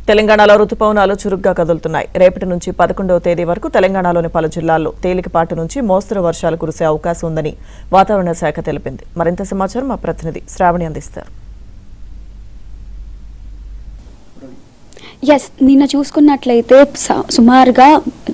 తెలంగాణలో రుతుపవనాలు చురుగ్గా కదులుతున్నాయి. రేపటి నుంచి 11వ తేదీ వరకు తెలంగాణలోని పలు జిల్లాల్లో తేలికపాటి నుంచి మోస్తరు వర్షాలు కురిసే అవకాశం ఉందని వాతావరణ శాఖ తెలిపింది. మరింత సమాచారం మా ప్రతినిధి శ్రావణి అందిస్తారు. నిన్న చూసుకున్నట్లయితే సుమారుగా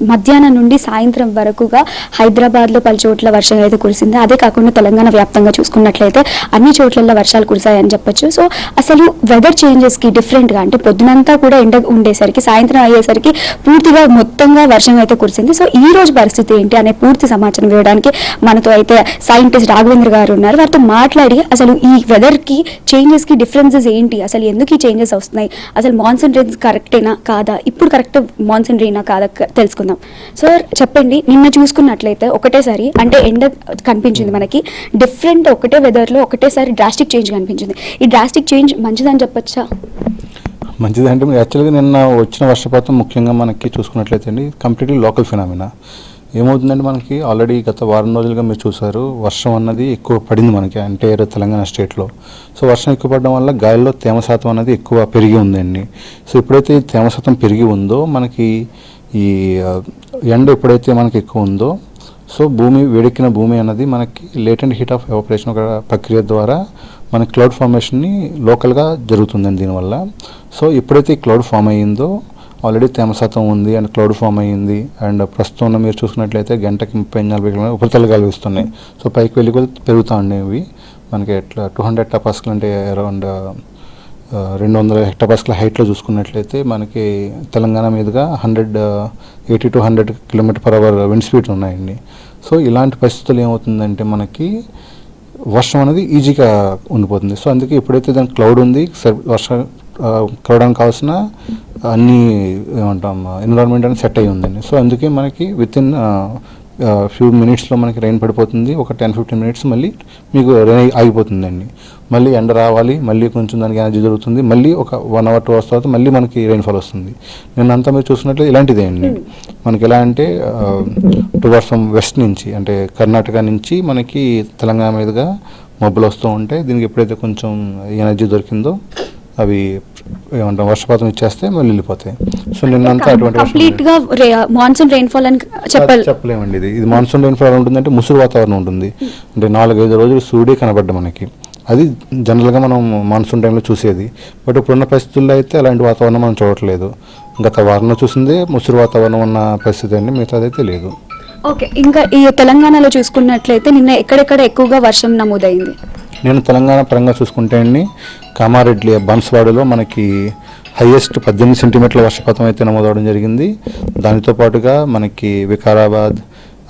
మధ్యాహ్నం నుండి సాయంత్రం వరకుగా హైదరాబాద్లో పలు చోట్ల వర్షం అయితే కురిసింది. అదే కాకుండా తెలంగాణ వ్యాప్తంగా చూసుకున్నట్లయితే అన్ని చోట్లలో వర్షాలు కురిశాయని చెప్పొచ్చు. సో అసలు వెదర్ చేంజెస్కి డిఫరెంట్గా అంటే పొద్దునంతా కూడా ఎండ ఉండేసరికి సాయంత్రం అయ్యేసరికి పూర్తిగా మొత్తంగా వర్షం అయితే కురిసింది. సో ఈ రోజు పరిస్థితి ఏంటి అనే పూర్తి సమాచారం ఇవ్వడానికి మనతో అయితే సైంటిస్ట్ రాఘవేంద్ర గారు ఉన్నారు. వారితో మాట్లాడి అసలు ఈ వెదర్కి చేంజెస్కి డిఫరెన్సెస్ ఏంటి, అసలు ఎందుకు ఈ చేంజెస్ వస్తున్నాయి, అసలు మాన్సూన్ రేంజ్ కరెక్టేనా కాదా, ఇప్పుడు కరెక్ట్ మాన్సూన్ రేనా కాదా తెలుసుకుందాం. సార్ చెప్పండి, నిన్న చూసుకున్నట్లయితే ఒకటేసారి అంటే ఎండ కనిపించింది మనకి, డిఫరెంట్ ఒకటే వెదర్లో ఒకటేసారి డ్రాస్టిక్ చేంజ్ కనిపించింది. ఈ డ్రాస్టిక్ చేంజ్ మంచిదని చెప్పొచ్చా? మంచిదంటే యాక్చువల్గా నిన్న వచ్చిన వర్షపాతం ముఖ్యంగా మనకి చూసుకున్నట్లయితే అండి కంప్లీట్లీ లోకల్ ఫినామినా. ఏమవుతుందంటే మనకి ఆల్రెడీ గత వారం రోజులుగా మీరు చూసారు వర్షం అన్నది ఎక్కువ పడింది మనకి అంటే తెలంగాణ స్టేట్లో. సో వర్షం ఎక్కువ పడడం వల్ల గాలిలో తేమ శాతం అనేది ఎక్కువ పెరిగి ఉందండి. సో ఎప్పుడైతే తేమ శాతం పెరిగి ఉందో మనకి ఈ ఎండ ఎప్పుడైతే మనకి ఎక్కువ ఉందో సో వేడెక్కిన భూమి అన్నది మనకి లేటెంట్ హీట్ ఆఫ్ ఎవాపరేషన్ ఒక ప్రక్రియ ద్వారా మనకి క్లౌడ్ ఫార్మేషన్ని లోకల్గా జరుగుతుందండి దీనివల్ల. సో ఎప్పుడైతే క్లౌడ్ ఫామ్ అయ్యిందో ఆల్రెడీ తేమ శాతం ఉంది అండ్ క్లౌడ్ ఫామ్ అయ్యింది అండ్ ప్రస్తుతం మీరు చూసుకున్నట్లయితే గంటకి 30-40 కిలోమీటర్లు ఉపరితల గాలి వీస్తున్నాయి. సో పైకి వెళ్ళి పెరుగుతూ ఉండేవి మనకి ఎట్లా 200 హెక్టాపాస్కల్ అంటే అరౌండ్ 200 హెక్టాపాస్కల్ హైట్లో చూసుకున్నట్లయితే మనకి తెలంగాణ మీదుగా 80 to 100 km/h విండ్ స్పీడ్స్ ఉన్నాయండి. సో ఇలాంటి పరిస్థితులు ఏమవుతుందంటే మనకి వర్షం అనేది ఈజీగా ఉండిపోతుంది. సో అందుకే ఎప్పుడైతే దానికి క్లౌడ్ ఉంది వర్షం కురవడానికి కావాల్సిన అన్ని ఏమంటాం ఎన్విరాన్మెంట్ అనేది సెట్ అయ్యి ఉందండి. సో అందుకే మనకి వితిన్ ఫ్యూ మినిట్స్లో మనకి రైన్ పడిపోతుంది. ఒక 10-15 మినిట్స్ మళ్ళీ మీకు రైన్ ఆగిపోతుందండి. మళ్ళీ ఎండ రావాలి, మళ్ళీ కొంచెం దానికి ఎనర్జీ జరుగుతుంది, మళ్ళీ ఒక 1 hour 2 hours తర్వాత మళ్ళీ మనకి రైన్ఫాల్ వస్తుంది. నిన్నంతా మీరు చూసినట్లయితే ఇలాంటిదే అండి. మనకి ఎలా అంటే టువర్డ్స్ ఫ్రమ్ వెస్ట్ నుంచి అంటే కర్ణాటక నుంచి మనకి తెలంగాణ మీదుగా మబ్బులు వస్తూ ఉంటాయి. దీనికి ఎప్పుడైతే కొంచెం ఎనర్జీ దొరికిందో అవి ఏమంటాం వర్షపాతం ఇచ్చేస్తే మళ్ళీ వెళ్ళిపోతాయి. సో నిన్నంతా అటువంటి మాన్సూన్ రెయిన్ఫాల్ అని చెప్పలేమండి. ఇది మాన్సూన్ రెయిన్ఫాల్ ఉంటుందంటే ముసురు వాతావరణం ఉంటుంది. అంటే 4-5 రోజులు సూర్యుడే కనబడ్డ మనకి అది జనరల్గా మనం మాన్సూన్ టైంలో చూసేది. బట్ ఇప్పుడున్న పరిస్థితుల్లో అయితే అలాంటి వాతావరణం మనం చూడట్లేదు. గత వారంలో చూసిందే ముసురు వాతావరణం ఉన్న పరిస్థితి అండి, మిగతాదైతే లేదు. ఓకే, ఇంకా ఈ తెలంగాణలో చూసుకున్నట్లయితే నిన్న ఎక్కడెక్కడ ఎక్కువగా వర్షం నమోదైంది? నేను తెలంగాణ పరంగా చూసుకుంటే అండి కామారెడ్డి బాన్స్వాడలో మనకి హైయెస్ట్ 18 సెంటీమీటర్ల వర్షపాతం అయితే నమోదవడం జరిగింది. దానితో పాటుగా మనకి వికారాబాద్,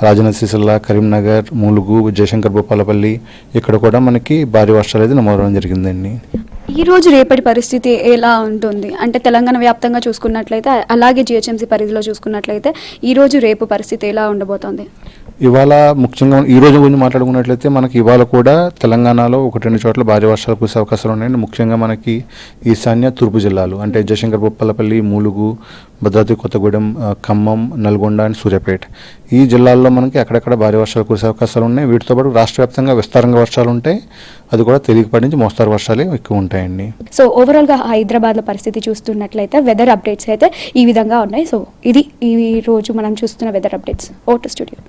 రాజన్న సిరిసిల్ల, కరీంనగర్, ములుగు, జయశంకర్ భూపాలపల్లి ఇక్కడ కూడా మనకి భారీ వర్షాలు అయితే నమోదవడం జరిగిందండి. ఈ రోజు రేపటి పరిస్థితి ఎలా ఉంటుంది అంటే తెలంగాణ వ్యాప్తంగా చూసుకున్నట్లయితే అలాగే జిహెచ్ఎంసీ పరిధిలో చూసుకున్నట్లయితే ఈ రోజు రేపు పరిస్థితి ఎలా ఉండబోతోంది? ఇవాళ ముఖ్యంగా ఈ రోజు గురించి మాట్లాడుకున్నట్లయితే మనకి ఇవాళ కూడా తెలంగాణలో 1-2 చోట్ల భారీ వర్షాలు కురిసే అవకాశాలు ఉన్నాయండి. ముఖ్యంగా మనకి ఈశాన్య తూర్పు జిల్లాలు అంటే జయశంకర్ భూపాలపల్లి, ములుగు, భద్రాద్రి కొత్తగూడెం, ఖమ్మం, నల్గొండ అండ్ సూర్యాపేట ఈ జిల్లాల్లో మనకి అక్కడక్కడ భారీ వర్షాలు కురిసే అవకాశాలు ఉన్నాయి. వీటితో పాటు రాష్ట్ర వ్యాప్తంగా విస్తారంగా వర్షాలు ఉంటాయి. అది కూడా తేలికపాటి నుంచి మోస్తారు వర్షాలే ఎక్కువ ఉంటాయండి. సో ఓవరాల్గా హైదరాబాద్లో పరిస్థితి చూస్తున్నట్లయితే వెదర్ అప్డేట్స్ అయితే ఈ విధంగా ఉన్నాయి. సో ఇది ఈ రోజు మనం చూస్తున్న వెదర్ అప్డేట్స్. Vote studio.